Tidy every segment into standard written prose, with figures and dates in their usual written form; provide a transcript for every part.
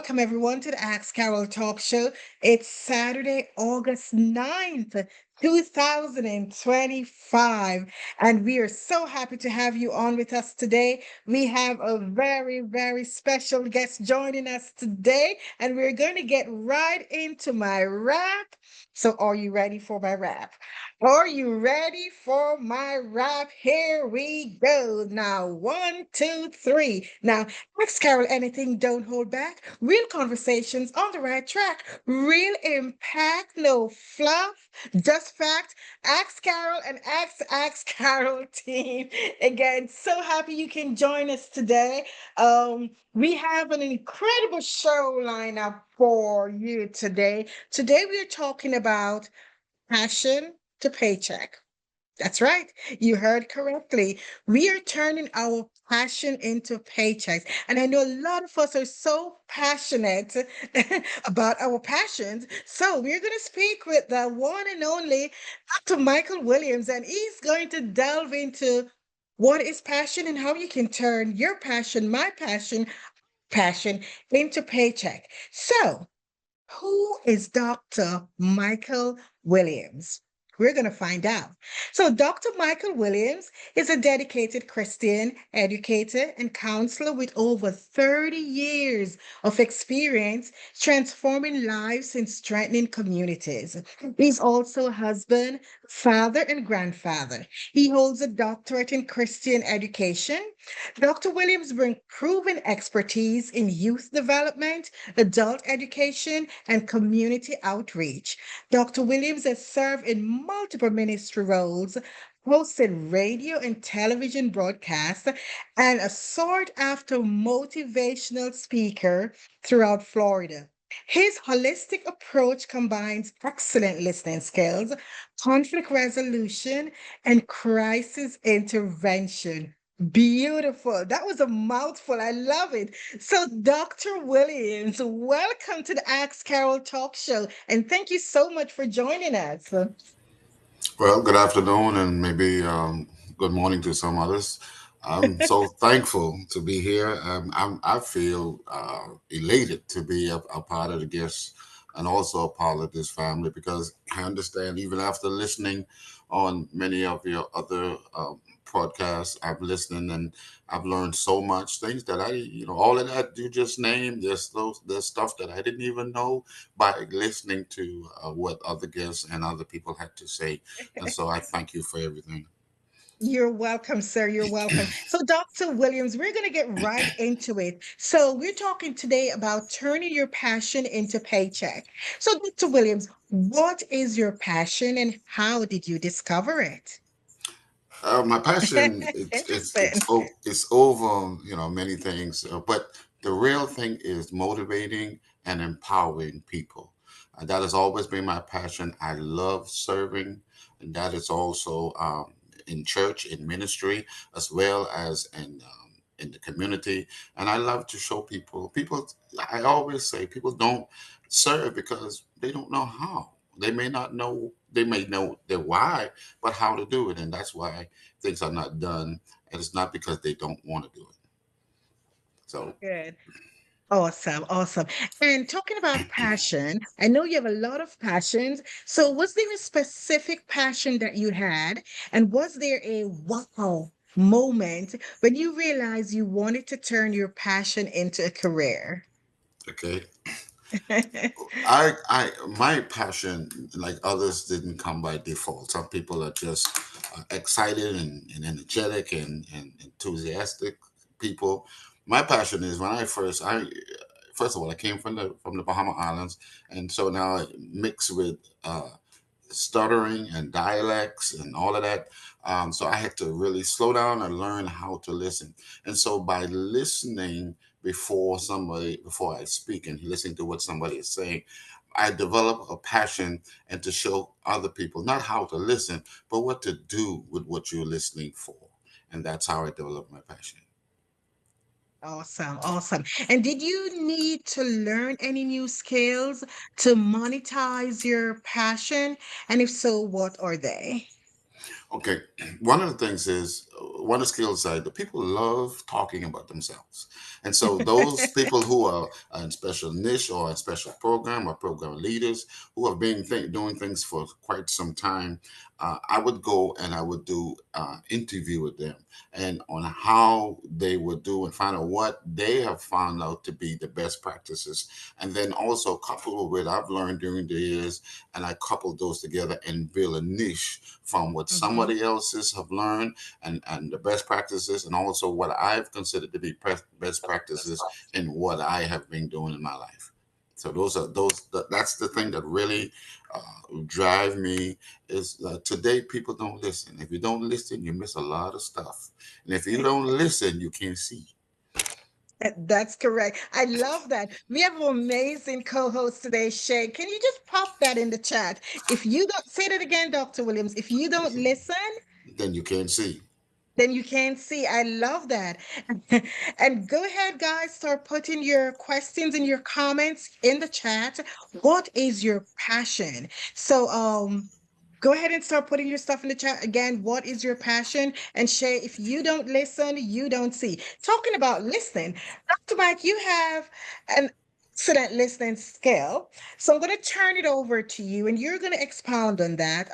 Welcome everyone to the Ask Carol Talk Show. It's Saturday, August 9th, 2025, and we are so happy to have you on with us today. We have a very, very special guest joining us today, and we're going to get right into my rap. So, are you ready for my rap? Are you ready for my rap? Here we go. Now, one, two, three. Now, ask Carol anything, don't hold back. Real conversations on the right track. Real impact, no fluff, just fact. Ask Carol and Ask Carol team. Again, so happy you can join us today. We have an incredible show lineup for you today. Today we are talking about passion to paycheck. That's right. You heard correctly. We are turning our passion into paychecks. And I know a lot of us are so passionate about our passions. So we're going to speak with the one and only Dr. Michael Williams, and he's going to delve into what is passion and how you can turn your passion, my passion into paycheck. So, who is Dr. Michael Williams? We're going to find out. So, Dr. Michael Williams is a dedicated Christian educator and counselor with over 30 years of experience transforming lives and strengthening communities. He's also a husband, father, and grandfather. He holds a doctorate in Christian education. Dr. Williams brings proven expertise in youth development, adult education, and community outreach. Dr. Williams has served in multiple ministry roles, hosted radio and television broadcasts, and a sought after motivational speaker throughout Florida. His holistic approach combines excellent listening skills, conflict resolution, and crisis intervention. Beautiful. That was a mouthful. I love it. So, Dr. Williams, welcome to the Ask Carol Talk Show. And thank you so much for joining us. Well, good afternoon and maybe good morning to some others. I'm so thankful to be here. I feel elated to be a part of the guests and also a part of this family because I understand even after listening on many of your other podcasts, I've listened and I've learned so much things that all of that you just named. There's stuff that I didn't even know by listening to what other guests and other people had to say. And so I thank you for everything. You're welcome, sir. You're welcome. So, Dr. Williams, we're going to get right into it. So, we're talking today about turning your passion into paycheck. So, Dr. Williams, what is your passion and how did you discover it? My passion Interesting. it's over many things, but the real thing is motivating and empowering people. That has always been my passion. I love serving, and that is also in church, in ministry, as well as in the community. And I love to show people. People, I always say, people don't serve because they don't know how. They may not know. They may know the why, but how to do it, and that's why things are not done, and it's not because they don't want to do it. So, Good. Awesome, awesome. And talking about passion, I know you have a lot of passions. So, was there a specific passion that you had? And was there a wow moment when you realized you wanted to turn your passion into a career? okay, my passion, like others, didn't come by default. Some people are just excited and energetic and enthusiastic people. My passion is when I first of all I came from the Bahama Islands, and so now I mix with stuttering and dialects and all of that. So I had to really slow down and learn how to listen. And so by listening before I speak and listening to what somebody is saying, I develop a passion and to show other people not how to listen, but what to do with what you're listening for. And that's how I develop my passion. Awesome, awesome. And did you need to learn any new skills to monetize your passion? And if so, what are they? Okay, one of the things is one of the skills side. The people love talking about themselves, and so those people who are in special niche or in special program or program leaders who have been doing things for quite some time, I would go and I would do interview with them and on how they would do and find out what they have found out to be the best practices, and then also couple with I've learned during the years, and I couple those together and build a niche from what Hmm. somebody else's have learned and the best practices, and also what I've considered to be best practices in what I have been doing in my life. So that's the thing that really drive me is today people don't listen. If you don't listen, you miss a lot of stuff, and if you don't listen, you can't see. That's correct. I love that. We have an amazing co-host today, Shay. Can you just pop that in the chat? If you don't say that again, Dr. Williams, if you don't listen, Then you can't see. then you can't see. I love that. And go ahead, guys, start putting your questions and your comments in the chat. What is your passion? So, go ahead and start putting your stuff in the chat again. What is your passion? And Shay, if you don't listen, you don't see. Talking about listening, Dr. Mike, you have an excellent listening skill. So I'm going to turn it over to you and you're going to expound on that.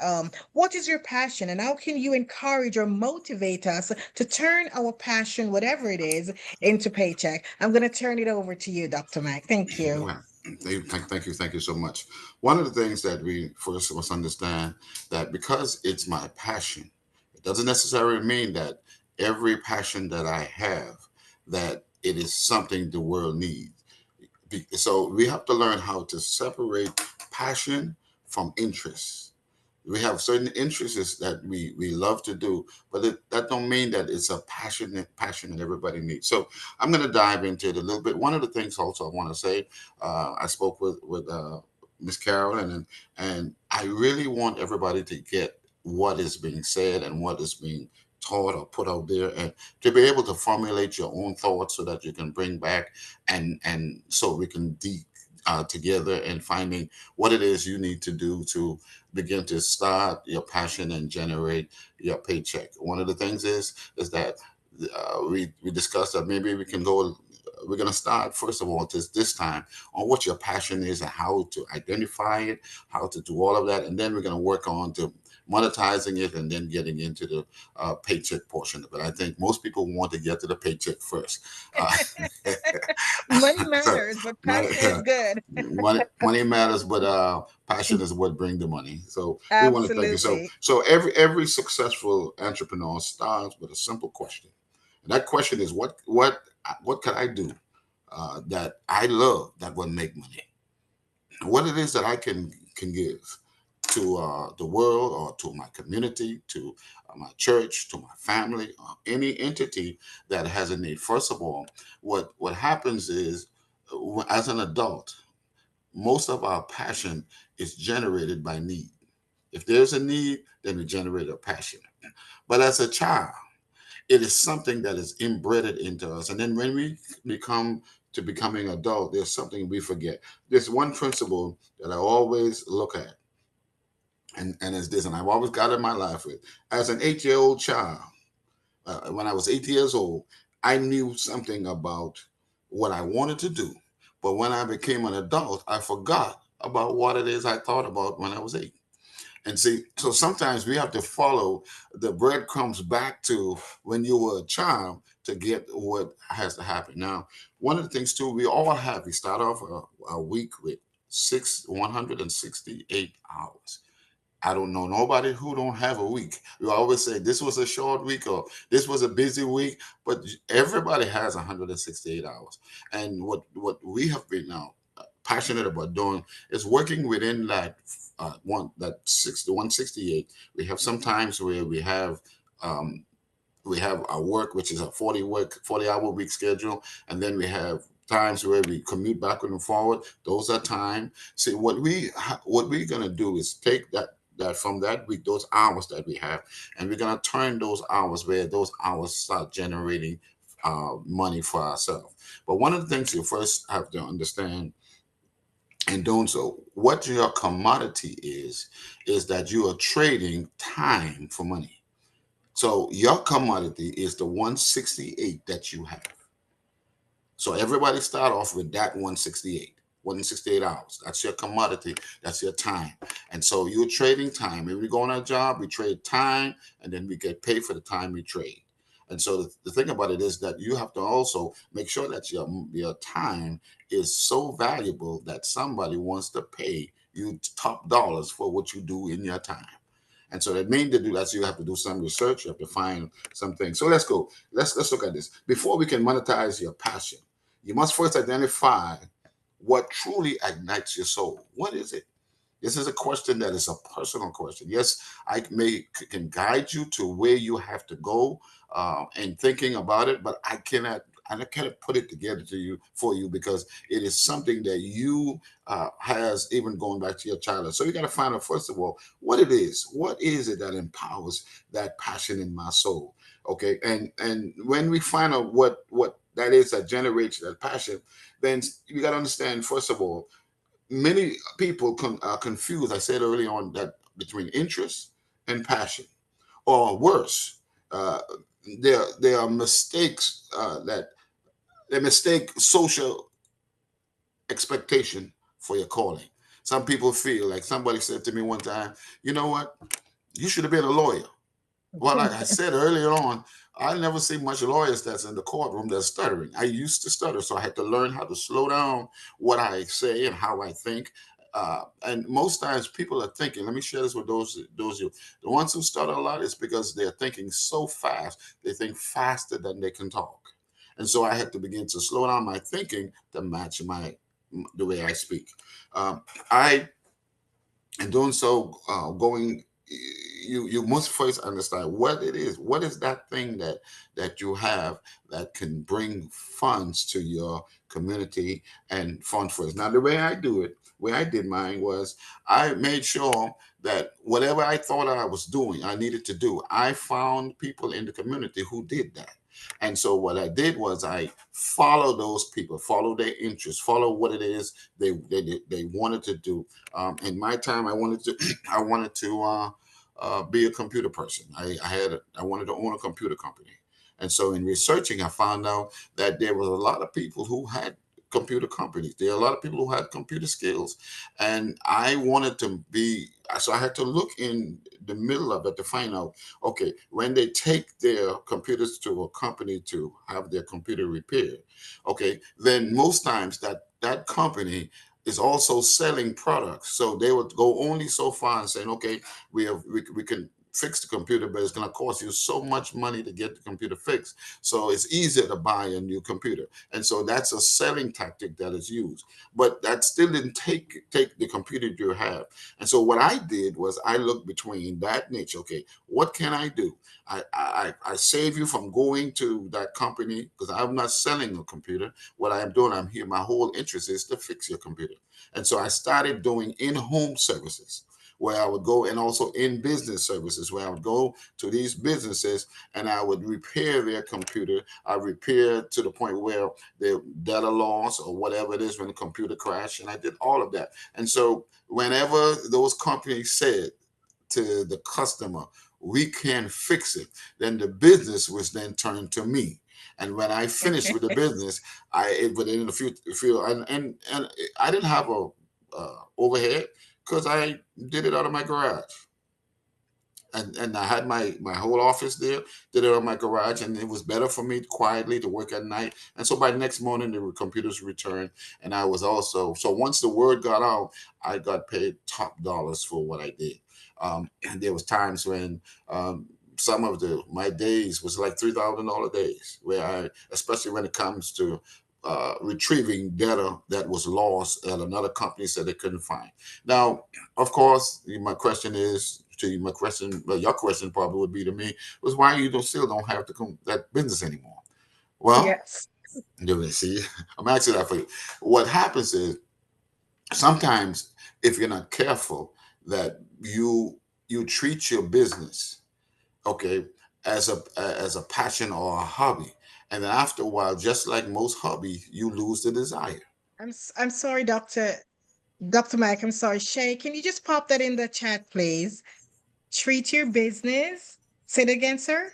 What is your passion and how can you encourage or motivate us to turn our passion, whatever it is, into paycheck? I'm going to turn it over to you, Dr. Mike. Thank you. Well, thank you so much. One of the things that we first must understand that because it's my passion, it doesn't necessarily mean that every passion that I have that it is something the world needs. So we have to learn how to separate passion from interest. We have certain interests that we love to do, but that don't mean that it's a passion that everybody needs. So I'm going to dive into it a little bit. One of the things also I want to say, I spoke with Miss Carol, and I really want everybody to get what is being said and what is being taught or put out there, and to be able to formulate your own thoughts so that you can bring back and so we can together and finding what it is you need to do to begin to start your passion and generate your paycheck. One of the things is that we discussed that maybe we can go. We're going to start first of all this time on what your passion is and how to identify it, how to do all of that, and then we're going to work on to monetizing it and then getting into the paycheck portion of it. I think most people want to get to the paycheck first. Uh, Money so matters, but money, passion is good. money matters, but passion is what bring the money. So we want to thank you. So Absolutely. so every successful entrepreneur starts with a simple question, and that question is what can I do that I love that will make money? What it is that I can give to the world or to my community, to my church, to my family, any entity that has a need. First of all, what happens is, as an adult, most of our passion is generated by need. If there's a need, then we generate a passion. But as a child, it is something that is inbred into us. And then when we become to becoming adult, there's something we forget. There's one principle that I always look at, and it's this, and I've always got in my life with. As an 8-year old child, when I was 8 years old, I knew something about what I wanted to do. But when I became an adult, I forgot about what it is I thought about when I was 8. And see, so sometimes we have to follow the breadcrumbs back to when you were a child to get what has to happen. Now, one of the things too, we start off a week with 168 hours. I don't know nobody who don't have a week. We always say this was a short week or this was a busy week, but everybody has 168 hours. And what we have been now passionate about doing is working within that the 168. We have some times where um, we have our work, which is a 40-hour week schedule, and then we have times where we commute backward and forward. Those are time. See, what we're gonna do is take that from that week, those hours that we have, and we're gonna turn those hours where those hours start generating money for ourselves. But one of the things you first have to understand in doing so, what your commodity is that you are trading time for money. So your commodity is the 168 that you have. So everybody start off with that 168 hours. That's your commodity. That's your time. And so you're trading time. When we go on our job, we trade time, and then we get paid for the time we trade. And so the thing about it is that you have to also make sure that your time is so valuable that somebody wants to pay you top dollars for what you do in your time. And so that means to do that, you have to do some research. You have to find something. So let's go. Let's look at this. Before we can monetize your passion, you must first identify what truly ignites your soul. What is it? This is a question that is a personal question. Yes, I can guide you to where you have to go and thinking about it, but I cannot put it together to you for you because it is something that you has even going back to your childhood. So you got to find out first of all what it is. What is it that empowers that passion in my soul? Okay, and when we find out what that is that generates that passion, then you got to understand first of all many people are confused. I said early on that between interest and passion, or worse, uh, there are mistakes that they mistake social expectation for your calling. Some people feel like somebody said to me one time, "You know what? You should have been a lawyer." Well, like I said earlier on, I never see much lawyers that's in the courtroom that's stuttering. I used to stutter, so I had to learn how to slow down what I say and how I think. And most times people are thinking. Let me share this with those you. The ones who stutter a lot is because they're thinking so fast. They think faster than they can talk, and so I had to begin to slow down my thinking to match the way I speak. I and doing so going you must first understand what it is. What is that thing that you have that can bring funds to your community and fund for us? Now the way I do it, way I did mine was I made sure that whatever I thought I was doing I needed to do, I found people in the community who did that. And so what I did was I follow those people, follow their interests, follow what it is they wanted to do. In my time, I wanted to I wanted to be a computer person. I wanted to own a computer company, and so in researching, I found out that there was a lot of people who had computer companies. There are a lot of people who had computer skills, and I wanted to be. So I had to look in the middle of it to find out. Okay, when they take their computers to a company to have their computer repaired, okay, then most times that company is also selling products. So they would go only so far and saying, okay, we can fix the computer, but it's going to cost you so much money to get the computer fixed. So it's easier to buy a new computer. And so that's a selling tactic that is used. But that still didn't take the computer you have. And so what I did was I looked between that niche. Okay, what can I do? I save you from going to that company because I'm not selling a computer. What I am doing, I'm here. My whole interest is to fix your computer. And so I started doing in-home services where I would go, and also in business services where I would go to these businesses and I would repair their computer. I repair to the point where the data loss or whatever it is when the computer crashed. And I did all of that. And so whenever those companies said to the customer, we can fix it, then the business was then turned to me. And when I finished with the business, within a few and I didn't have a overhead because I did it out of my garage. And I had my whole office there, did it on my garage, and it was better for me quietly to work at night. And so by the next morning, the computers returned, and I was also so once the word got out, I got paid top dollars for what I did. And there was times when some of the my days was like $3,000 days, where I, especially when it comes to retrieving data that was lost that another company said they couldn't find. Now, of course, my question is to you. My question, well, your question probably would be to me was why you don't still don't have that business anymore. Well, Yes. you see, I'm asking that for you. What happens is sometimes if you're not careful, that you treat your business okay as a passion or a hobby, and then after a while, just like most hobbies, you lose the desire. I'm sorry, Dr. Mike. I'm sorry, Shay. Can you just pop that in the chat, please? Treat your business. Say it again, sir.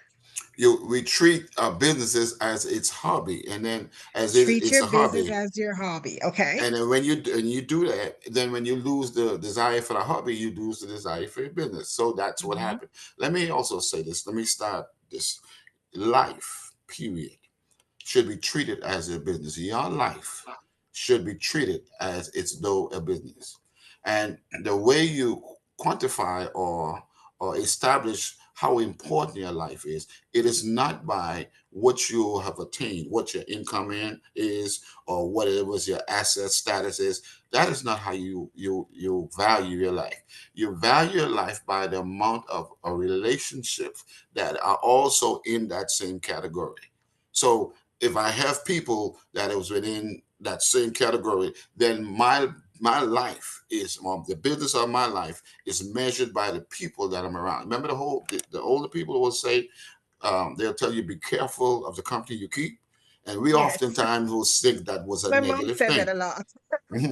You we treat businesses as its hobby, and then as Treat it's your a business hobby. as your hobby. Okay. And then when you do that, then when you lose the desire for the hobby, you lose the desire for your business. So that's what Hmm. happened. Let me also say this. Let me start this. Life, period, should be treated as a business. Your life should be treated as it's though a business. And the way you quantify or establish how important your life is, it is not by what you have attained, what your income in is, or whatever your asset status is. That is not how you value your life. You value your life by the amount of relationships that are also in that same category. So if I have people that is within that same category, then my life is the business of my life is measured by the people that I'm around. Remember the older people will say, they'll tell you be careful of the company you keep, and we Yes. oftentimes will think that was a My mom negative said that thing. a lot.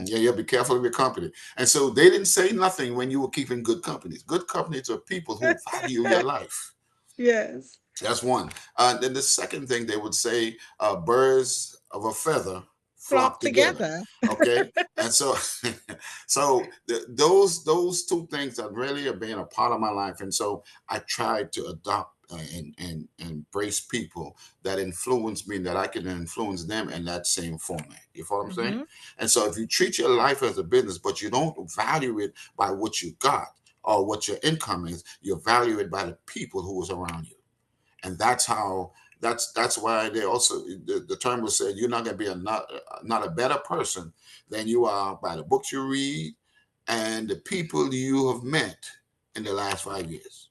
Yeah, yeah, be careful of your company. And so they didn't say nothing when you were keeping good companies. Good companies are people who value your life. Yes. That's one. Then the second thing they would say, birds of a feather flock Flock together. together. Okay, and so, those two things that really are being a part of my life, and so I try to adopt and embrace people that influence me, that I can influence them in that same format. You follow what I'm saying? Hmm. And so, if you treat your life as a business, but you don't value it by what you got or what your income is, you value it by the people who is around you. And that's how that's why they also the term was said, you're not going to be not a better person than you are by the books you read and the people you have met in the last 5 years.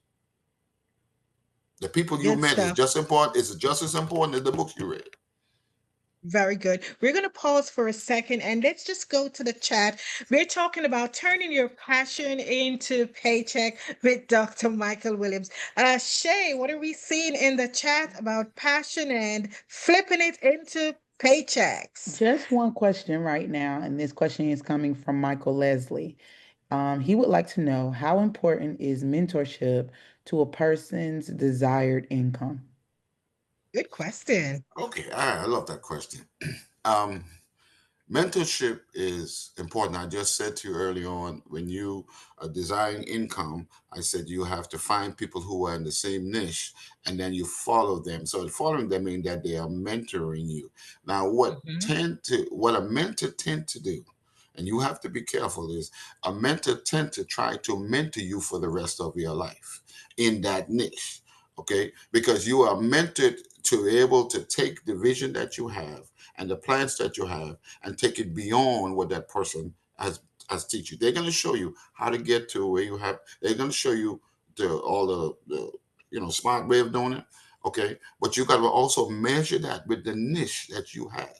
The people you Good met is stuff. just important, is just as important as the books you read. Very good. We're going to pause for a second and let's just go to the chat. We're talking about turning your passion into paycheck with Dr. Michael Williams. Shay, what are we seeing in the chat about passion and flipping it into paychecks? Just one question right now, and this question is coming from Michael Leslie. He would like to know how important is mentorship to a person's desired income? Good question. Okay, I love that question. um Mentorship is important. I just said to you early on, when you are desiring income, I said you have to find people who are in the same niche and then you follow them. So following them means that they are mentoring you. Now, Hmm. what a mentor tend to do, and you have to be careful, is a mentor tend to try to mentor you for the rest of your life in that niche. Okay, because you are mentored to be able to take the vision that you have and the plans that you have and take it beyond what that person has teach you. They're going to show you how to get to where you have. They're going to show you all the smart way of doing it. Okay, but you got to also measure that with the niche that you have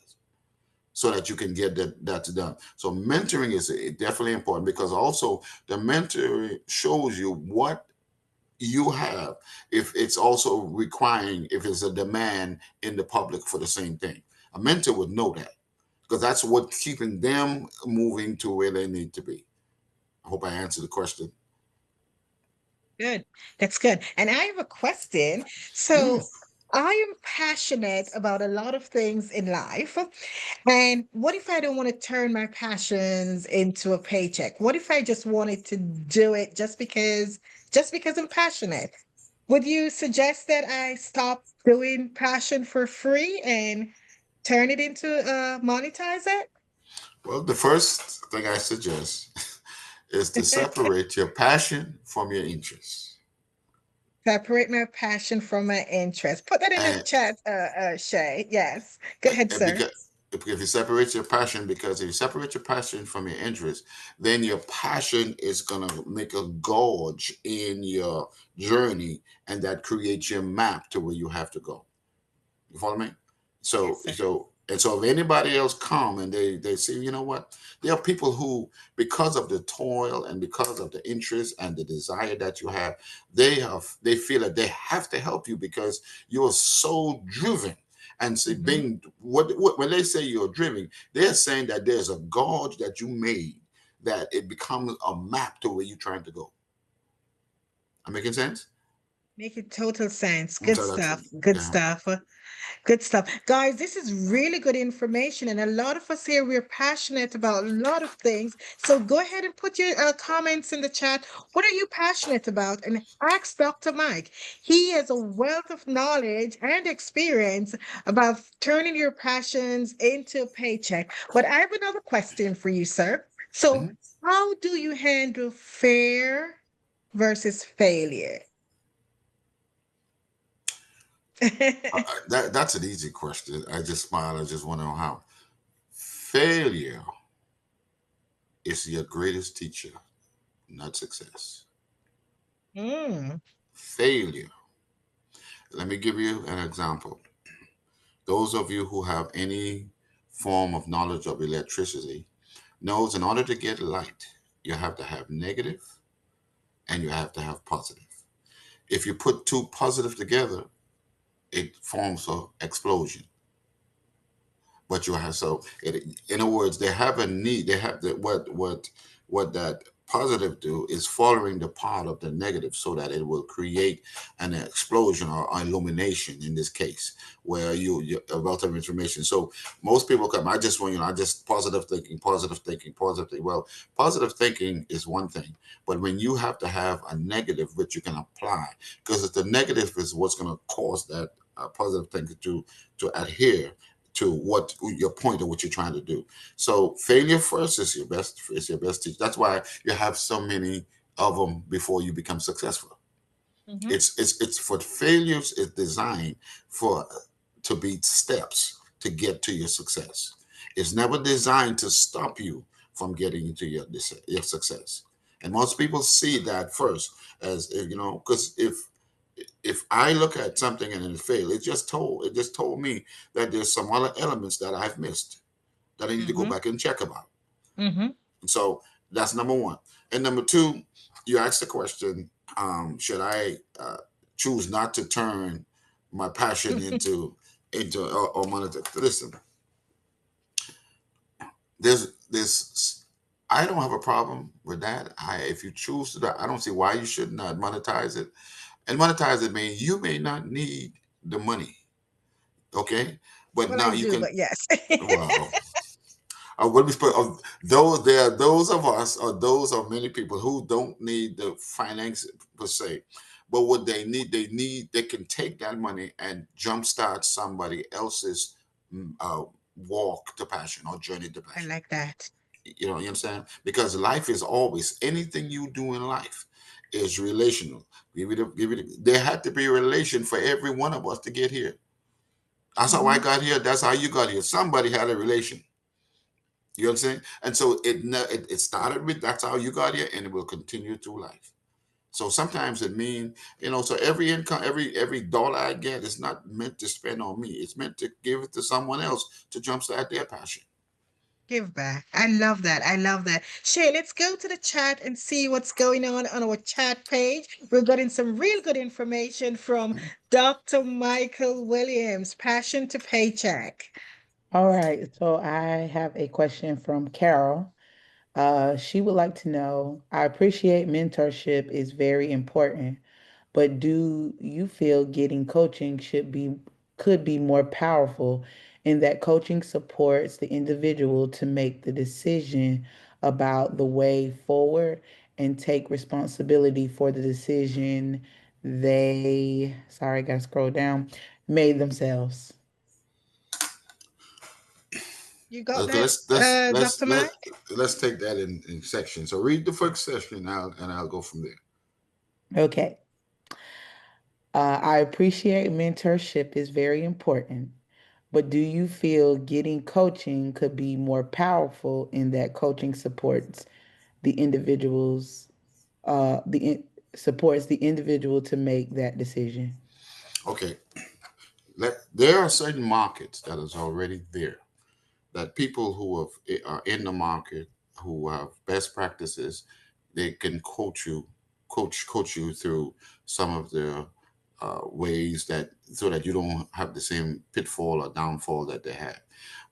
so that you can get that's done. So mentoring is definitely important because also the mentor shows you what you have, if it's also requiring, if it's a demand in the public for the same thing. A mentor would know that because that's what keeping them moving to where they need to be. I hope I answered the question. Good. That's good. And I have a question. Mm. So I am passionate about a lot of things in life. And what if I don't want to turn my passions into a paycheck? What if I just wanted to do it just because I'm passionate? Would you suggest that I stop doing passion for free and turn it into monetize Well, the first thing I suggest is to it? separate your passion from your interests. Separate my passion from my interest. Put that in the And chat, Shay. Yes. Go ahead, And sir. because if you separate your passion, because if you separate your passion from your interest, then your passion is gonna make a gauge in your journey, and that creates your map to where you have to go. You follow me? Yes, So sir. if anybody else come and they say, you know what, there are people who, because of the toil and because of the interest and the desire that you have, they feel that they have to help you because you're so driven. And see, Hmm. being what when they say you're driven, they're saying that there's a gauge that you made that it becomes a map to where you're trying to go. Am I making sense? Make it total sense. And Good so that's stuff. Good yeah. stuff. Good stuff. Guys, this is really good information. And a lot of us here, we're passionate about a lot of things. So go ahead and put your comments in the chat. What are you passionate about? And ask Dr. Mike. He has a wealth of knowledge and experience about turning your passions into a paycheck. But I have another question for you, sir. So, Mhm. how do you handle fear versus failure? That's an easy question. I just smile. I just want to know how. Failure is your greatest teacher, not success. Mm, Failure. Let me give you an example. Those of you who have any form of knowledge of electricity knows in order to get light, you have to have negative and you have to have positive. If you put two positive together, it forms an explosion. But you have in other words, they have a need. They have the what that positive do is following the part of the negative so that it will create an explosion or illumination in this case where you a wealth of information. So most people come, I just want, I just positive thinking, positive thinking, positive thinking. Well, positive thinking is one thing, but when you have to have a negative which you can apply, because the negative is what's going to cause that positive thinking to adhere to what your point of what you're trying to do. So failure first is your best teacher. That's why you have so many of them before you become successful. mhm. It's for failures is designed for to be steps to get to your success. It's never designed to stop you from getting to your success. And most people see that first as because if I look at something and it failed, it just told me that there's some other elements that I've missed that I need to go Mhm, back and check about. mhm. And so that's number one. And number two, you asked the question, should I choose not to turn my passion into or monitor? Listen, there's I don't have a problem with that. If you choose to do that, I don't see why you should not monetize it. And monetize it means you may not need the money, okay? But Well, I now you do, can. but yes. Well, what we put those there are those of us or those of many people who don't need the finance per se, but what they can take that money and jumpstart somebody else's mm, uh, walk to passion or journey to I passion. like that. You understand? Because life is always anything you do in life is relational. There had to be a relation for every one of us to get here. That's how I Mhm. got here. That's how you got here. Somebody had a relation. You know what I'm saying? And so it started with that's how you got here, and it will continue through life. So sometimes it means, so every income, every dollar I get is not meant to spend on me. It's meant to give it to someone else to jumpstart their passion. Give back. I love that. I love that. Shay, let's go to the chat and see what's going on our chat page. We're getting some real good information from Dr. Michael Williams, Passion to Paycheck. All right, so I have a question from Carol. She would like to know, I appreciate mentorship is very important, but do you feel getting coaching could be more powerful in that coaching supports the individual to make the decision about the way forward and take responsibility for the decision they, sorry, gotta scroll down, made themselves. You got Okay, that, Dr. Mike? let's take that in sections. So read the first section now, and I'll go from there. Okay. I appreciate mentorship is very important, but do you feel getting coaching could be more powerful in that coaching supports the individuals, the supports the individual to make that decision? Okay, there are certain markets that is already there that people who are in the market who have best practices, they can coach you through some of the ways that so that you don't have the same pitfall or downfall that they have.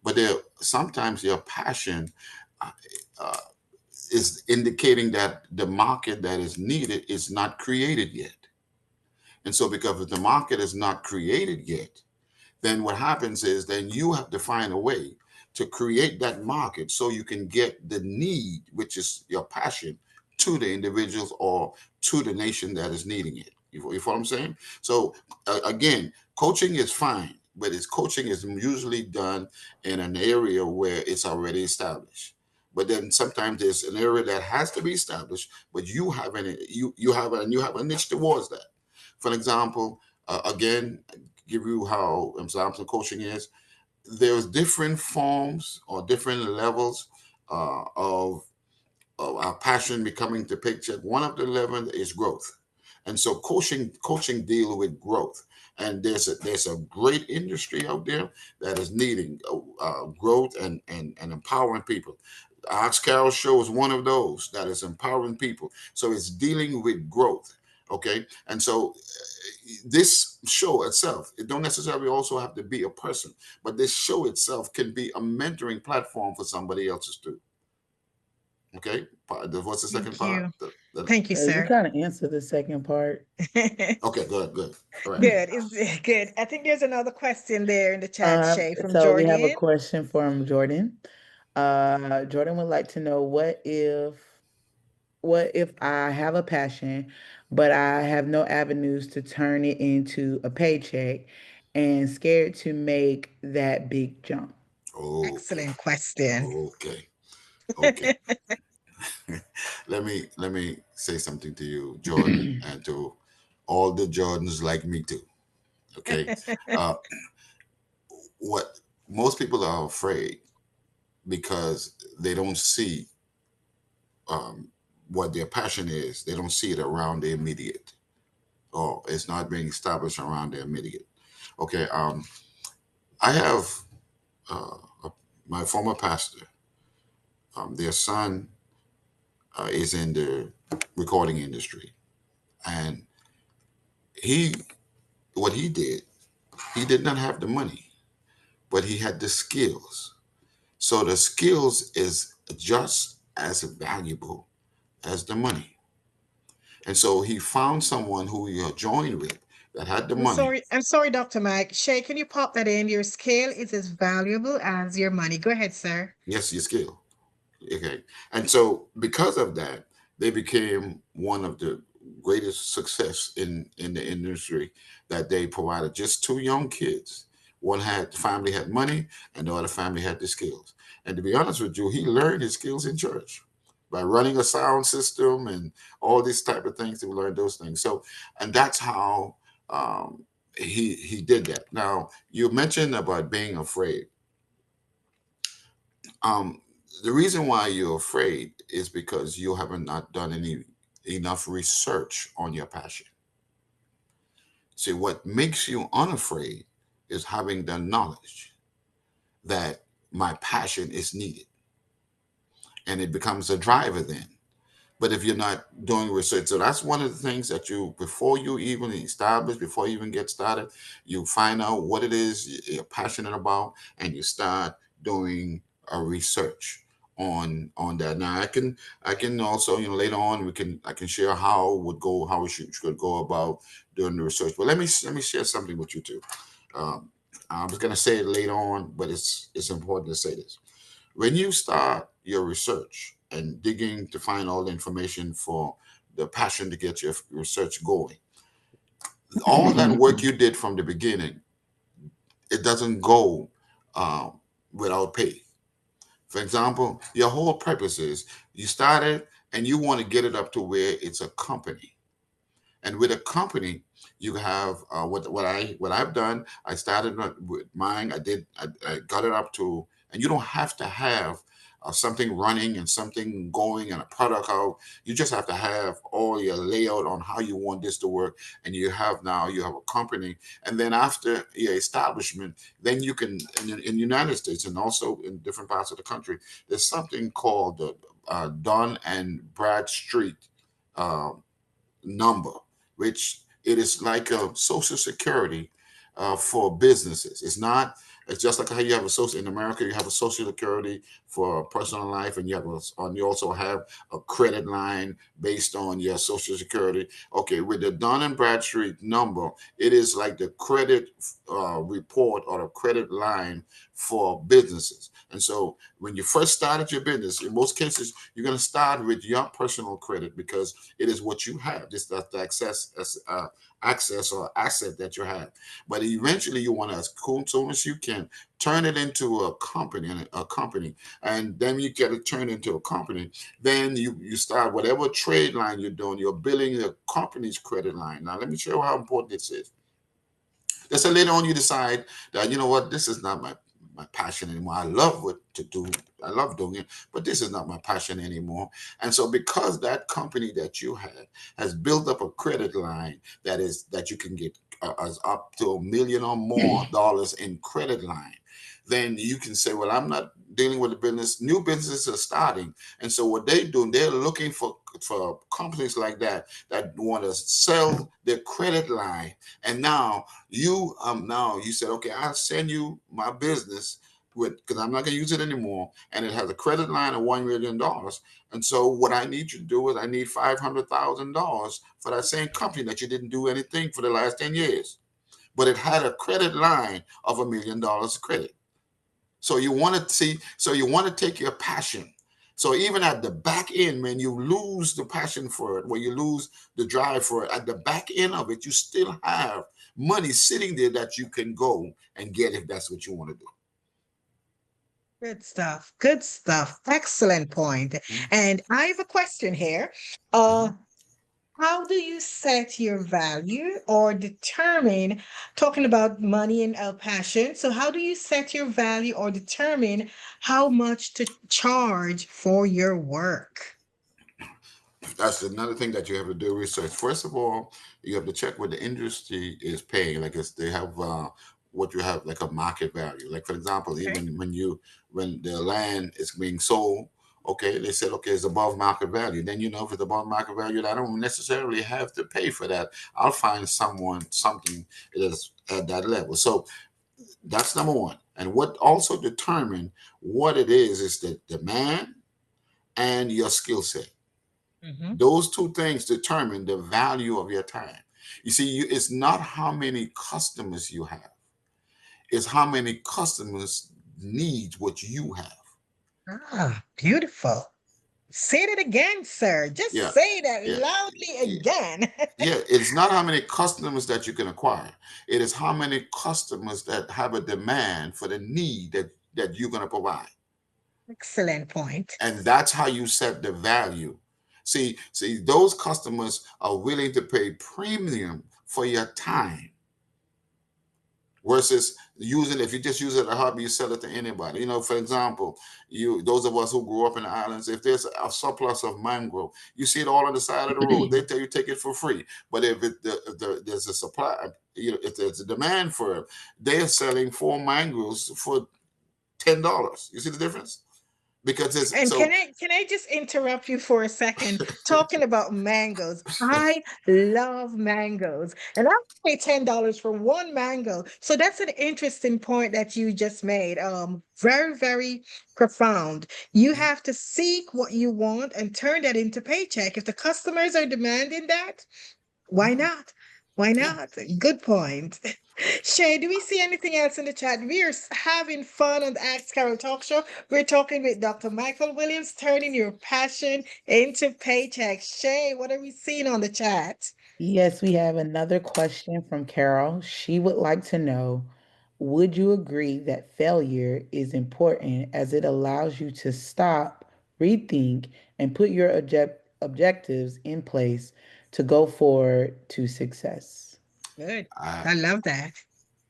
But there sometimes your passion uh, uh, is indicating that the market that is needed is not created yet. And so, because if the market is not created yet, then what happens is then you have to find a way to create that market so you can get the need, which is your passion, to the individuals or to the nation that is needing it. You follow what I'm saying? So again, coaching is fine, but its coaching is usually done in an area where it's already established. But then sometimes there's an area that has to be established, but you have a niche towards that. For example, again, give you how example coaching is. There's different forms or different levels of our passion becoming the picture. One of the levels is growth, and so coaching deal with growth. And there's a great industry out there that is needing growth and empowering people. Ox Carroll show is one of those that is empowering people. So it's dealing with growth. Okay, and so this show itself, it don't necessarily also have to be a person, but this show itself can be a mentoring platform for somebody else's too. Okay, what's the second Thank part? you. Thank you, You sir. kind of answered the second part. Okay, good. All right. Good. Is good. I think there's another question there in the chat, Shay, from So we have a Jordan. question from Jordan. Jordan would like to know what if I have a passion, but I have no avenues to turn it into a paycheck and scared to make that big jump? Okay, Excellent question. okay, okay. Let me say something to you, Jordan, and to all the Jordans like me too. Okay, uh, what most people are afraid because they don't see um, what their passion is. They don't see it around the immediate, or it's not being established around the immediate. Okay, I have uh, my former pastor. Their son is in the recording industry, and he what he did not have the money, but he had the skills. So the skills is just as valuable as the money. And so he found someone who he joined with that had the money. I'm sorry, Dr. Mike. Shay, can you pop that in? Your scale is as valuable as your money. Go ahead, sir. Yes, your skill. Okay. And so because of that, they became one of the greatest success in the industry, that they provided just two young kids. One had family had money, and the other family had the skills. And to be honest with you, he learned his skills in church by running a sound system and all these type of things. He learned those things. So, and that's how he did that. Now, you mentioned about being afraid. Um, the reason why you're afraid is because you haven't not done any enough research on your passion. See, what makes you unafraid is having the knowledge that my passion is needed, and it becomes a driver then. But if you're not doing research, so that's one of the things that you, before you even establish, before you even get started, you find out what it is you're passionate about, and you start doing a research on that. Now I can also, later on I can share how we should go about doing the research. But let me share something with you too. Um, I was gonna say it later on, but it's important to say this. When you start your research and digging to find all the information for the passion to get your research going, all that work you did from the beginning, it doesn't go um, without pay. For example, your whole purpose is you started and you want to get it up to where it's a company. And with a company, you have what I've done. I started with mine. I got it up to, and you don't have to have something running and something going and a product out. You just have to have all your layout on how you want this to work, and you have a company. And then after your establishment, then you can in the United States and also in different parts of the country, there's something called the Dun and Bradstreet uh, number, which it is like a social security for businesses. It's not. It's just like how you have a social in America. You have a social security for personal life, and you also have a credit line based on your social security. Okay, with the Dun and Bradstreet number, it is like the credit report or the credit line for businesses. And so, when you first started your business, in most cases, you're going to start with your personal credit because it is what you have. This that's the access or asset that you have. But eventually, you want to, as soon as you can, turn it into a company, and then you get it turned into a company. Then you start whatever trade line you're doing. You're building the company's credit line. Now, let me show you how important this is. Let's say later on you decide that, you know what, this is not my passion anymore. I love what to do. I love doing it, but this is not my passion anymore. And so, because that company that you have has built up a credit line that you can get as up to $1 million or more in credit line, then you can say, well, I'm not dealing with the business. New businesses are starting, and so what they do, they're looking for companies like that want to sell their credit line. And now you said, okay, I'll send you my business with, because I'm not going to use it anymore, and it has a credit line of $1 million. And so what I need you to do is I need $500,000 for that same company that you didn't do anything for the last 10 years, but it had a credit line of $1 million credit. So you want to take your passion. So even at the back end, when you lose the passion for it, when you lose the drive for it, at the back end of it, you still have money sitting there that you can go and get if that's what you want to do. Good stuff. Good stuff. Excellent point. Mhm, And I have a question here. mhm. How do you set your value or determine, talking about money and passion? So, how do you set your value or determine how much to charge for your work? That's another thing that you have to do research. First of all, you have to check what the industry is paying. Like they have what you have like a market value. Like for example, Okay. even when the land is being sold, okay, they said okay, it's above market value. Then you know if it's above market value, I don't necessarily have to pay for that. I'll find something that is at that level. So that's number one. And what also determine what it is the demand and your skill set. Hmm. Those two things determine the value of your time. You see, it's not how many customers you have, it's how many customers need what you have. Ah, beautiful. Say it again, sir. Yeah, Just say that yeah, loudly yeah. again. Yeah, it's not how many customers that you can acquire. It is how many customers that have a demand for the need that you're going to provide. Excellent point. And that's how you set the value. See, those customers are willing to pay premium for your time versus using if you just use it as a hobby, you sell it to anybody. For example, those of us who grew up in the islands, if there's a surplus of mango, you see it all on the side of the road. They tell you take it for free. But there's a supply, if there's a demand for it, they're selling 4 mangoes for $10. You see the difference? Because it's And so can I just interrupt you for a second? Talking about mangoes, I love mangoes, and I pay $10 for one mango. So that's an interesting point that you just made. Very, very profound. You have to seek what you want and turn that into paycheck. If the customers are demanding that, why not? Why yeah. not? Good point. Shay, do we see anything else in the chat? We are having fun on the Ask Carol Talk Show. We're talking with Dr. Michael Williams, turning your passion into paycheck. Shay, what are we seeing on the chat? Yes, we have another question from Carol. She would like to know, would you agree that failure is important as it allows you to stop, rethink, and put your objectives in place to go forward to success? Good. I I love that.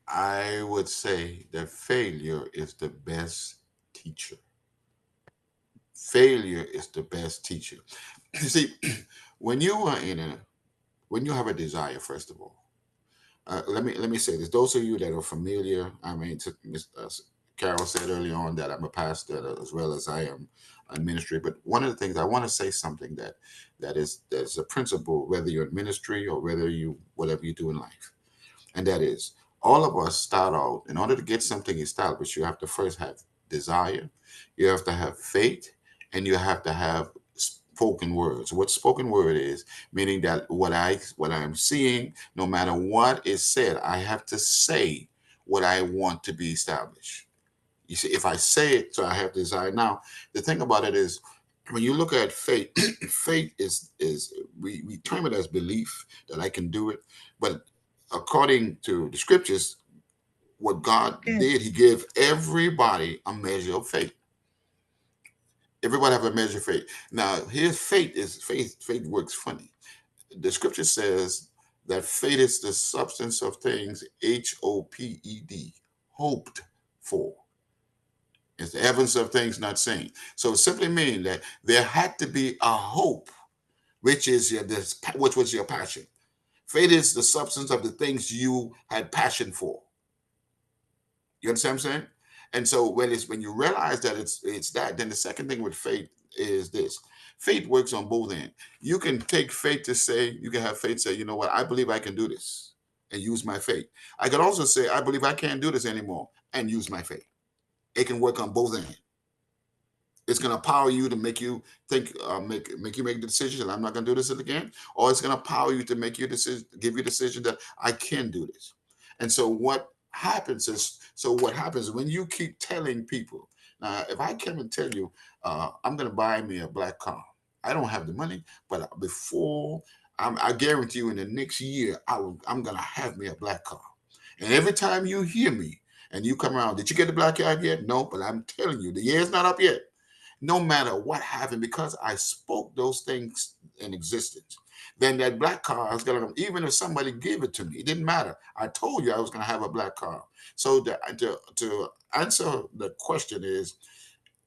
I would say that failure is the best teacher. Failure is the best teacher. You see, when you are when you have a desire, first of all, let me say this. Those of you that are familiar, I mean, Carol said early on that I'm a pastor as well as I am in ministry. But one of the things I want to say something that's a principle, whether you're in ministry or whether you whatever you do in life, and that is All of us start out, in order to get something established, you have to first have desire, you have to have faith, and you have to have spoken words. What spoken word is, meaning that what I'm seeing, no matter what is said, I have to say what I want to be established. You see, if I say it, so I have desire. Now, the thing about it is, when you look at faith, faith is we term it as belief that I can do it, but according to the scriptures, what God Yes. did, He gave everybody a measure of faith. Everybody have a measure of faith. Now, here's faith is faith. Faith works funny. The scripture says that faith is the substance of things, HOPED, hoped for. It's the evidence of things not seen. So it simply means that there had to be a hope, which is which was your passion. Faith is the substance of the things you had passion for. You understand what I'm saying? And so when you realize that it's that, then the second thing with faith is this. Faith works on both ends. You can take faith to say, you can have faith say, you know what, I believe I can do this and use my faith. I can also say, I believe I can't do this anymore and use my faith. It can work on both ends. It's going to power you to make you think, make you make the decision that I'm not going to do this again, or it's going to power you to make your decision, give you a decision that I can do this. And so what happens when you keep telling people, now if I come and tell you, I'm going to buy me a black car, I don't have the money, but I guarantee you in the next year, I'm going to have me a black car. And every time you hear me and you come around, did you get the black car yet? No, but I'm telling you, the year's not up yet. No matter what happened, because I spoke those things in existence, then that black car is gonna, even if somebody gave it to me, it didn't matter. I told you I was gonna have a black car. So to answer the question is,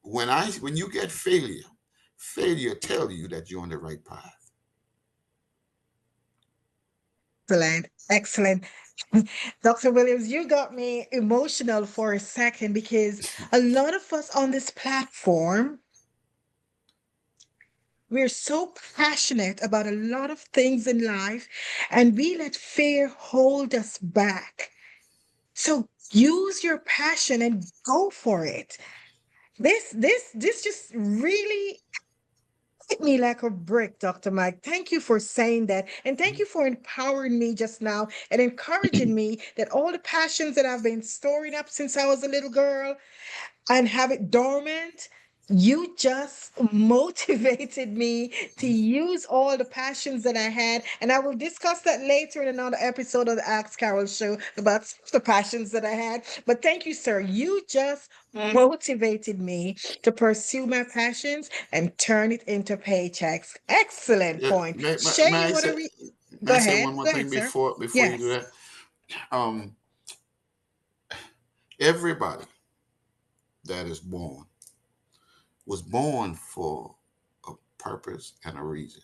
when you get failure, failure tell you that you're on the right path. Excellent. Excellent. Dr. Williams, you got me emotional for a second because a lot of us on this platform, we're so passionate about a lot of things in life and we let fear hold us back. So use your passion and go for it. This just really hit me like a brick, Dr. Mike. Thank you for saying that. And thank you for empowering me just now and encouraging me that all the passions that I've been storing up since I was a little girl and have it dormant. You just motivated me to use all the passions that I had. And I will discuss that later in another episode of the Ask Carol show about the passions that I had. But thank you, sir. You just motivated me to pursue my passions and turn it into paychecks. Excellent Yeah, point. Shay, you want to may go I say ahead? one more Go thing ahead, sir. before you do Yes. that? Um, Everybody that is born was born for a purpose and a reason.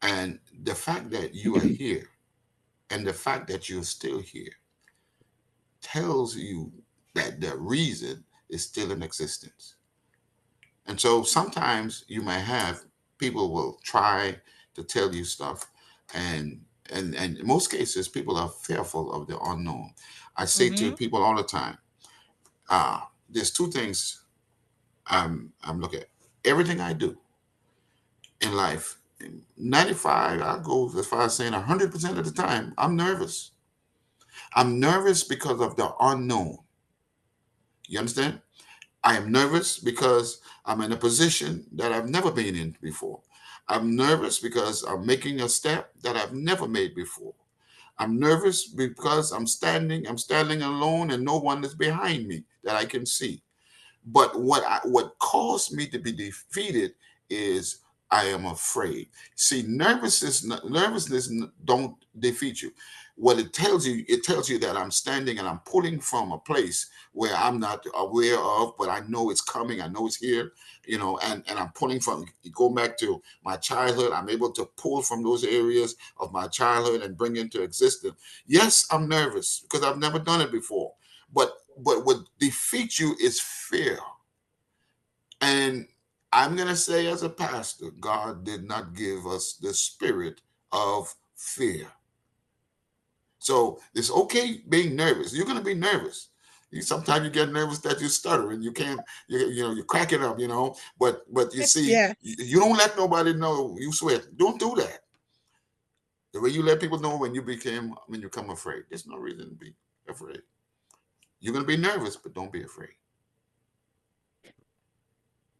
And the fact that you are here and the fact that you're still here tells you that the reason is still in existence. And so sometimes you might have people will try to tell you stuff, and and in most cases people are fearful of the unknown. I say to Mm-hmm. people all the time, there's two things I'm looking at. Everything I do in life, 95, I go as far as saying 100% of the time, I'm nervous. I'm nervous because of the unknown. You understand? I am nervous because I'm in a position that I've never been in before. I'm nervous because I'm making a step that I've never made before. I'm nervous because I'm standing alone and no one is behind me that I can see. But what caused me to be defeated is I am afraid. See, nervousness don't defeat you. What it tells you that I'm standing and I'm pulling from a place where I'm not aware of, but I know it's coming. I know it's here, and I'm pulling from. Go back to my childhood. I'm able to pull from those areas of my childhood and bring into existence. Yes, I'm nervous because I've never done it before, but what defeats you is fear. And I'm going to say, as a pastor, God did not give us the spirit of fear. So it's okay being nervous. You're gonna be nervous. Sometimes you get nervous that you stutter and you can't, you're cracking up, But you see, Yeah. you don't let nobody know you sweat. Don't do that. The way you let people know when you become afraid. There's no reason to be afraid. You're gonna be nervous, but don't be afraid.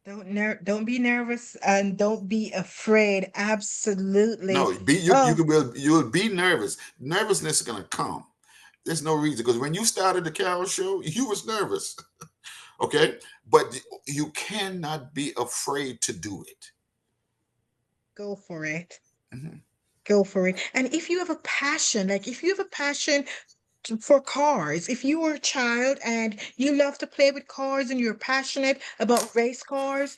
Don't be nervous and don't be afraid. Absolutely. No, be you you Oh, will you'll be nervous. Nervousness is gonna come. There's no reason because when you started the Carol show, you was nervous. Okay, but you cannot be afraid to do it. go for it. Mhm. Go for it. And if you have a passion, like if you have a passion for cars, if you were a child and you love to play with cars and you're passionate about race cars,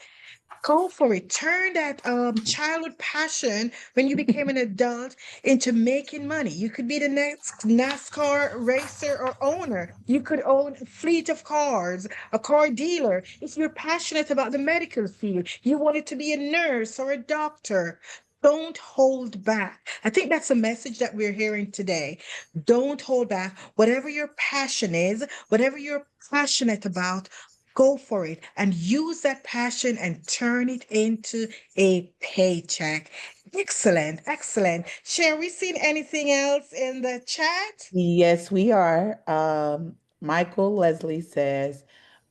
go for it. Turn that childhood passion when you became an adult into making money. You could be the next NASCAR racer or owner. You could own a fleet of cars, a car dealer. If you're passionate about the medical field, you wanted to be a nurse or a doctor. Don't hold back. I think that's a message that we're hearing today. Don't hold back. Whatever your passion is, whatever you're passionate about, go for it and use that passion and turn it into a paycheck. Excellent, excellent. Share we seen anything else in the chat? Yes, we are. Michael Leslie says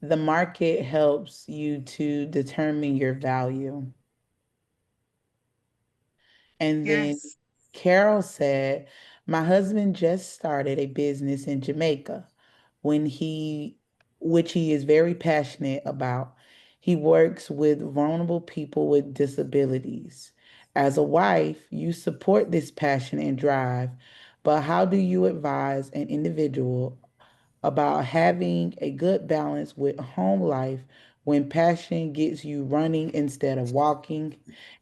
the market helps you to determine your value. And then Yes. Carol said, my husband just started a business in Jamaica when which he is very passionate about. He works with vulnerable people with disabilities. As a wife, you support this passion and drive, but how do you advise an individual about having a good balance with home life when passion gets you running instead of walking?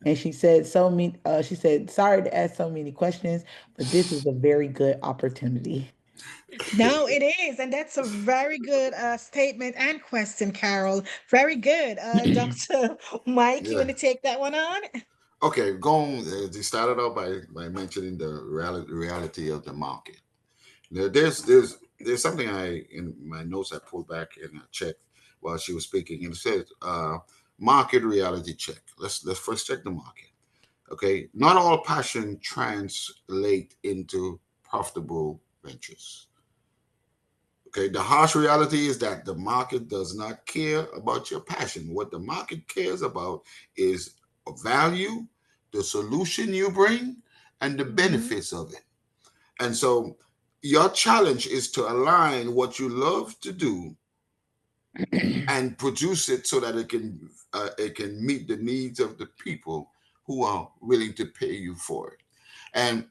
And she said, sorry to ask so many questions, but this is a very good opportunity. No, it is. And that's a very good statement and question, Carol. Very good. Dr. Mike, you Yeah. want to take that one on? Okay. Go on. You started off by mentioning the reality of the market. Now, there's something in my notes I pulled back and I checked while she was speaking, and it says market reality check. Let's first check the market. Okay, not all passion translate into profitable ventures. Okay, the harsh reality is that the market does not care about your passion. What the market cares about is value, the solution you bring, and the Mhm. benefits of it. And so your challenge is to align what you love to do and produce it so that it can meet the needs of the people who are willing to pay you for it. And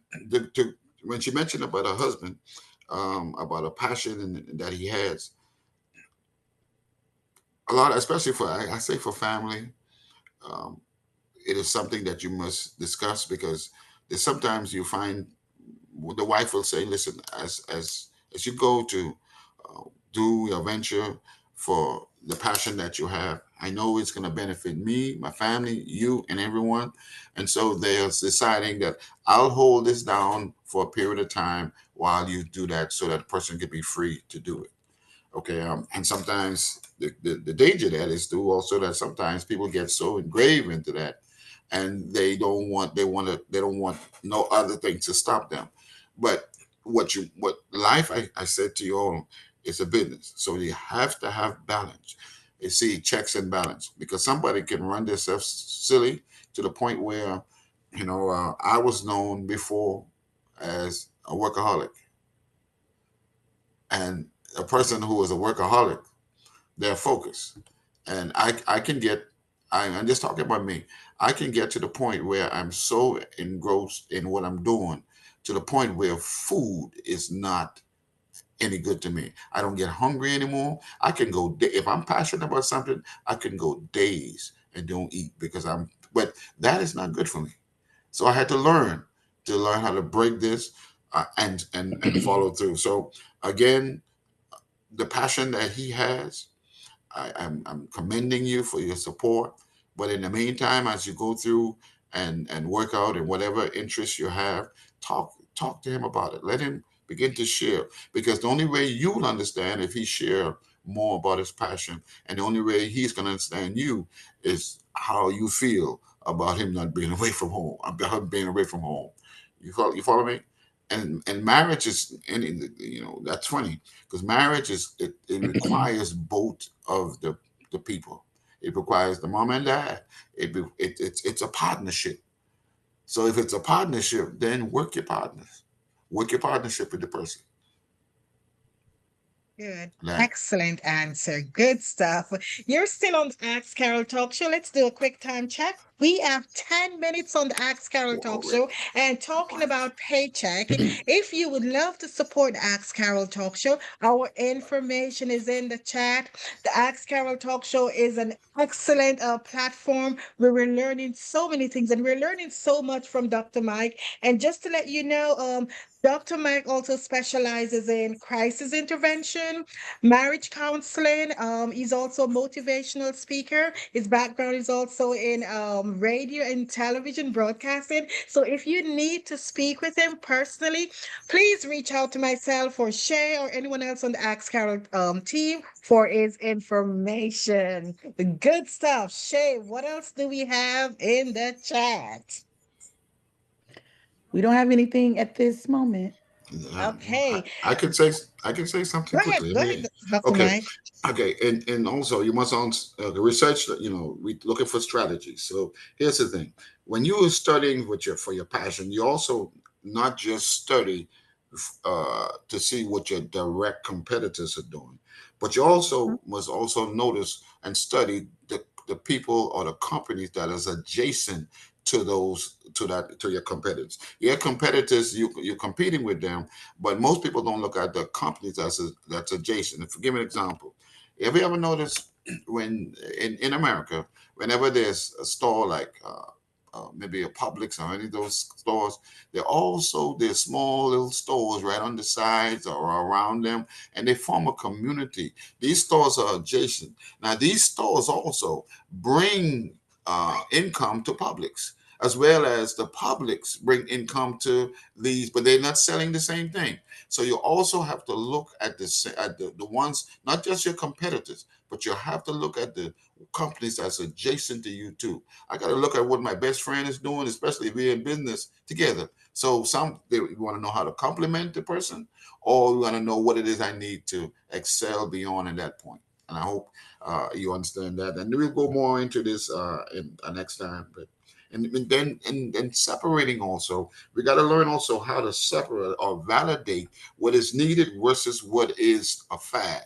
when she mentioned about her husband, about a passion that he has, a lot, especially for I say for family, um, it is something that you must discuss because there's sometimes you find the wife will say, "Listen, as you go to do your venture for the passion that you have, I know it's going to benefit me, my family, you, and everyone." And so they're deciding that I'll hold this down for a period of time while you do that, so that the person can be free to do it. Okay, and sometimes the danger of that is too also that sometimes people get so engraved into that and they don't want no other thing to stop them. But what life, I said to you all, is a business, so you have to have balance. You see, checks and balance, because somebody can run themselves silly to the point where I was known before as a workaholic, and a person who is a workaholic, they're focused. And I can get, I'm just talking about me, I can get to the point where I'm so engrossed in what I'm doing to the point where food is not any good to me. I don't get hungry anymore. I can go, if I'm passionate about something, I can go days and don't eat because but that is not good for me. So I had to learn how to break this, and follow through. So again, the passion that he has, I'm commending you for your support. But in the meantime, as you go through and work out and whatever interests you have, talk to him about it. Let him Begin to share, because the only way you'll understand if he share more about his passion, and the only way he's going to understand you is how you feel about him not being away from home, about him being away from home. You follow me? And marriage is, and that's funny, because marriage it requires both of the people. It requires the mom and dad. It's a partnership. So if it's a partnership, then work your partnership with the person. Good. That Excellent answer. Good stuff. You're still on the Ask Carol Talk Show. Let's do a quick time check. We have 10 minutes on the Ask Carol Talk already. Show and talking about Paycheck. If you would love to support the Ask Carol Talk Show, our information is in the chat. The Ask Carol Talk Show is an excellent platform where we're learning so many things, and we're learning so much from Dr. Mike. And just to let you know, Dr. Mike also specializes in crisis intervention, marriage counseling. He's also a motivational speaker. His background is also in radio and television broadcasting. So if you need to speak with him personally, please reach out to myself or Shay or anyone else on the Axe Carol team for his information. The good stuff. Shay, what else do we have in the chat? We don't have anything at this moment. Yeah, Okay, I can say something quickly. I go ahead, mean, Dr. okay, Mike. okay, and also you must research. We looking for strategies. So here's the thing: when you are studying for your passion, you also not just study to see what your direct competitors are doing, but you also must also notice and study the people or the companies that is adjacent to to your competitors. Your competitors, you're competing with them, but most people don't look at the companies that's adjacent. And give me an example. Have you ever noticed when in America, whenever there's a store like maybe a Publix or any of those stores, there's small little stores right on the sides or around them, and they form a community. These stores are adjacent. Now these stores also bring income to Publix, as well as the Publix bring income to these, but they're not selling the same thing. So you also have to look at the ones, not just your competitors, but you have to look at the companies that's adjacent to you too. I got to look at what my best friend is doing, especially if we're in business together. So they want to know how to compliment the person, or we want to know what it is I need to excel beyond at that point. And I hope you understand that. And we'll go more into this in next time. But and then separating also, we got to learn also how to separate or validate what is needed versus what is a fad.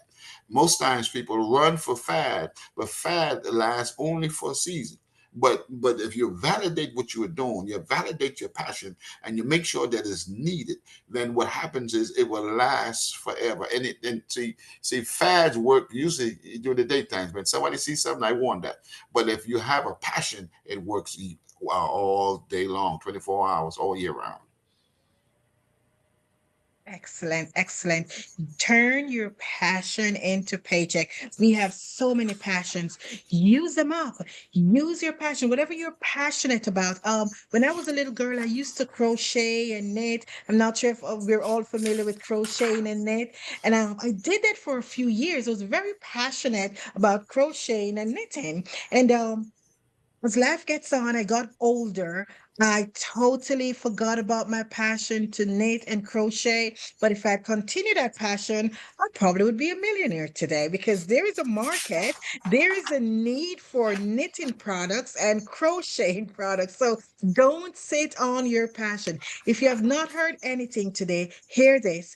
Most times people run for fad, but fad lasts only for a season. But if you validate what you are doing, you validate your passion, and you make sure that it's needed, then what happens is it will last forever. And see fads work usually during the daytime. When somebody sees something, I want that. But if you have a passion, it works all day long, 24 hours, all year round. Excellent, excellent. Turn your passion into paycheck. We have so many passions. Use them up. Use your passion, whatever you're passionate about. When I was a little girl, I used to crochet and knit. I'm not sure if we're all familiar with crocheting and knit. And I did that for a few years. I was very passionate about crocheting and knitting. And as life gets on, I got older. I totally forgot about my passion to knit and crochet. But if I continued that passion, I probably would be a millionaire today because there is a market, there is a need for knitting products and crocheting products. So don't sit on your passion. If you have not heard anything today, hear this.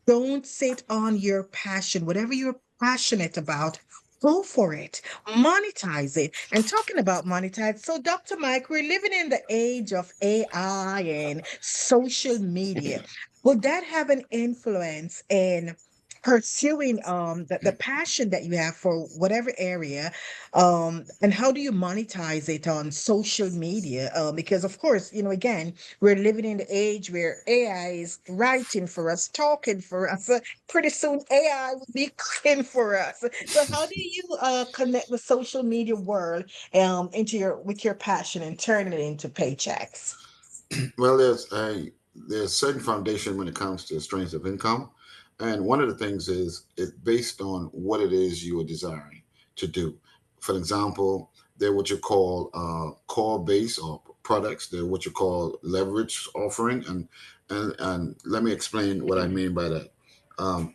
Don't sit on your passion. Whatever you're passionate about, go for it. Monetize it. And talking about monetize, so Dr. Mike, we're living in the age of AI and social media. Will that have an influence in pursuing the passion that you have for whatever area, and how do you monetize it on social media, because of course, again, we're living in the age where AI is writing for us, talking for us. Pretty soon, AI will be cooking for us. So, how do you connect the social media world into your with your passion and turn it into paychecks? Well, there's certain foundation when it comes to streams of income, and one of the things is it's based on what it is you are desiring to do. For example, they're what you call core base or products. They're what you call leverage offering, and let me explain what I mean by that. Um,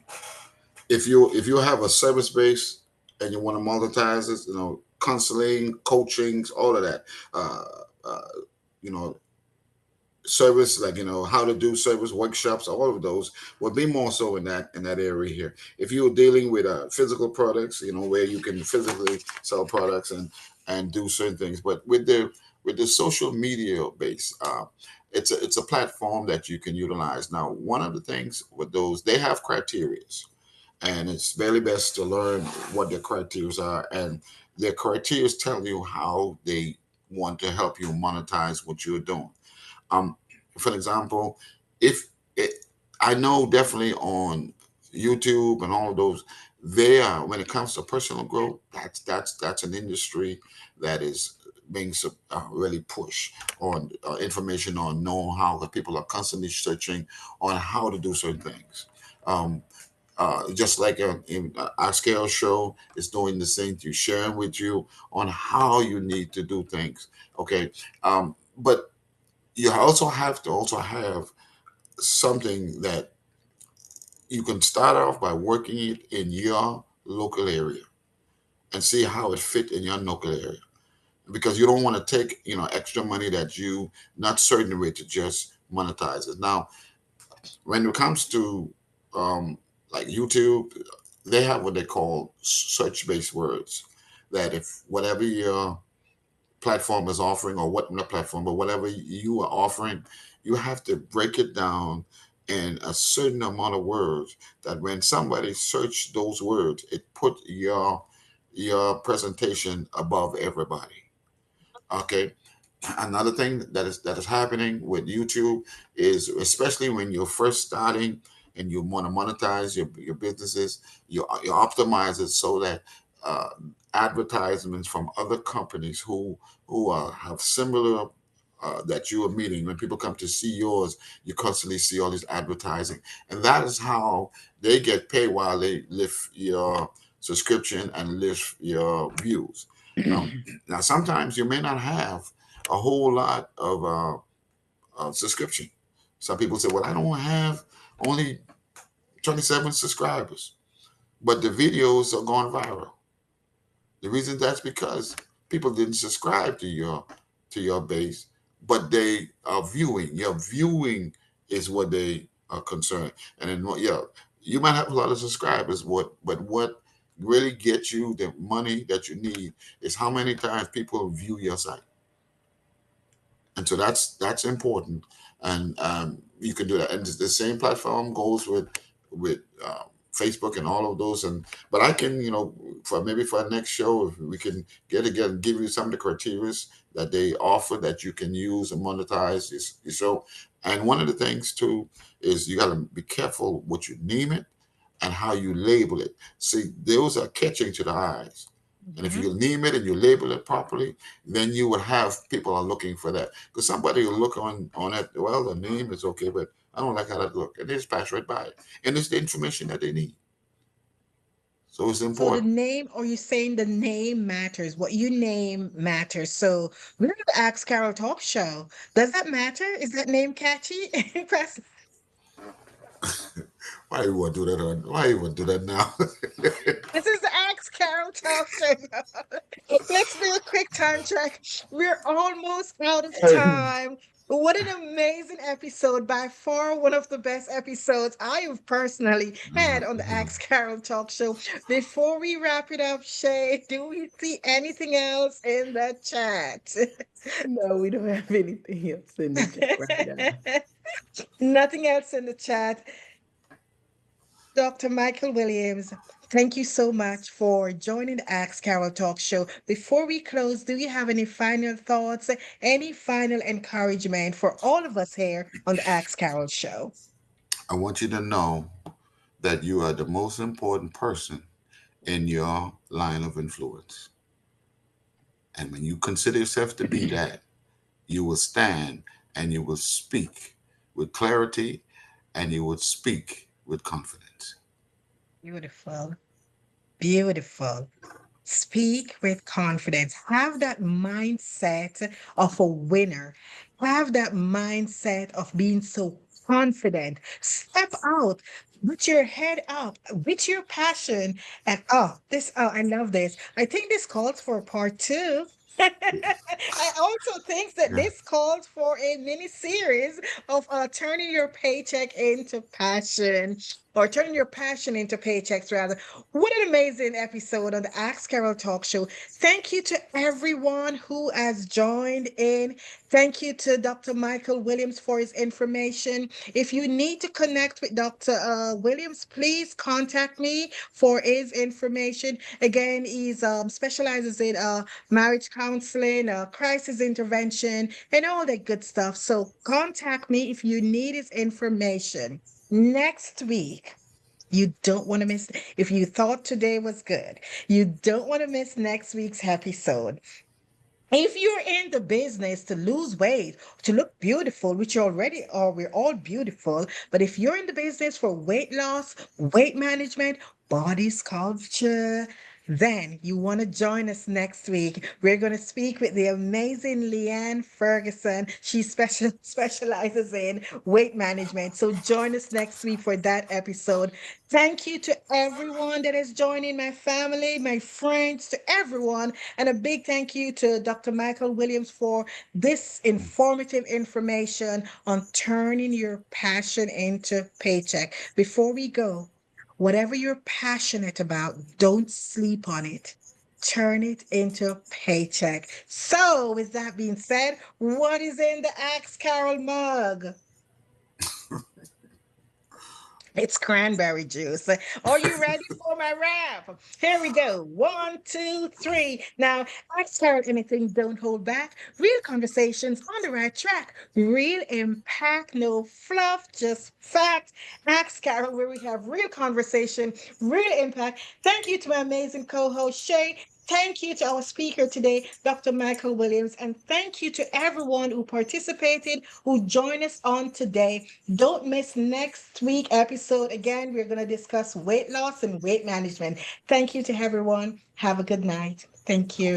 if you have a service base and you want to monetize it, counseling, coachings, all of that, uh, uh, you know, service like how to do service workshops, all of those will be more so in that area here. If you're dealing with physical products, where you can physically sell products and do certain things, but with the social media base, it's a platform that you can utilize. Now, one of the things with those, they have criterias, and it's very best to learn what their criterias are, and their criterias tell you how they want to help you monetize what you're doing. um, for example, if it, I know definitely on YouTube and all of those, they are, when it comes to personal growth, that's an industry that is being really pushed on information on know-how, that people are constantly searching on how to do certain things. Um, just like in our scale show is doing the same thing, sharing with you on how you need to do things. Okay, but you also have to also have something that you can start off by working it in your local area and see how it fit in your local area, because you don't want to take extra money that you not certain way to just monetize it. Now, when it comes to like YouTube, they have what they call search based words, that if whatever your platform is offering, or what, not platform, but whatever you are offering, you have to break it down in a certain amount of words, that when somebody search those words, it put your presentation above everybody. Okay. Another thing that is happening with YouTube is, especially when you're first starting and you want to monetize your businesses, you optimize it so that uh, advertisements from other companies who have similar that you are meeting, when people come to see yours, you constantly see all this advertising, and that is how they get paid, while they lift your subscription and lift your views. Um, Now, sometimes you may not have a whole lot of subscription. Some people say, "Well, I don't have only 27 subscribers," but the videos are going viral. The reason that's because people didn't subscribe to your base, but they are viewing. Your viewing is what they are concerned. And then, yeah, you might have a lot of subscribers, but what really gets you the money that you need is how many times people view your site. And so that's important, and you can do that. And the same platform goes with Facebook and all of those. And but I can, for maybe for our next show, if we can get together and give you some of the criteria that they offer that you can use and monetize your show. And one of the things too is you got to be careful what you name it and how you label it. See, those are catching to the eyes. And if Mhm. you name it and you label it properly, then you would have people are looking for that. Because somebody will look on it, well, the name is okay, but I don't like how that look. And they just pass right by it. And it's the information that they need. So it's So the important. name, or you saying the name matters? What you name matters. So we're the Ask Carol Talk Show. Does that matter? Is that name catchy? Press. Why you want to do that? Why you want to do that now? This is the Ask Carol Talk Show. Let's do a quick time check. We're almost out of time. What an amazing episode. By far, one of the best episodes I have personally had on the Axe Carol Talk Show. Before we wrap it up, Shay, do we see anything else in the chat? No, we don't have anything else in the chat right now. Nothing else in the chat. Dr. Michael Williams, thank you so much for joining the Ask Carol Talk Show. Before we close, do you have any final thoughts, any final encouragement for all of us here on the Ask Carol Show? I want you to know that you are the most important person in your line of influence. And when you consider yourself to be that, you will stand and you will speak with clarity, and you would speak with confidence. Beautiful. Beautiful. Speak with confidence. Have that mindset of a winner. Have that mindset of being so confident. Step out, put your head up, with your passion. And I love this. I think this calls for part two. I also think that Yeah. this calls for a mini series of turning your paycheck into passion, or turning your passion into paychecks rather. What an amazing episode on the Ask Carol Talk Show. Thank you to everyone who has joined in. Thank you to Dr. Michael Williams for his information. If you need to connect with Dr. Williams, please contact me for his information. Again, he specializes in marriage counseling, crisis intervention, and all that good stuff. So contact me if you need his information. Next week, you don't want to miss. If you thought today was good, you don't want to miss next week's episode. If you're in the business to lose weight, to look beautiful, which you already are, we're all beautiful. But if you're in the business for weight loss, weight management, body sculpture, then you want to join us next week. We're going to speak with the amazing Leanne Ferguson. She specializes in weight management. So join us next week for that episode. Thank you to everyone that is joining, my family, my friends, to everyone. And a big thank you to Dr. Michael Williams for this informative information on turning your passion into paycheck. Before we go, whatever you're passionate about, don't sleep on it. Turn it into paycheck. So, with that being said, what is in the Axe Carol mug? It's cranberry juice. Are you ready for my rap? Here we go. One, two, three. Now, ask Carol anything, don't hold back. Real conversations on the right track. Real impact, no fluff, just fact. Ask Carol, where we have real conversation, real impact. Thank you to my amazing co host, Shay. Thank you to our speaker today, Dr. Michael Williams. And thank you to everyone who participated, who joined us on today. Don't miss next week episode. Again, we're going to discuss weight loss and weight management. Thank you to everyone. Have a good night. Thank you.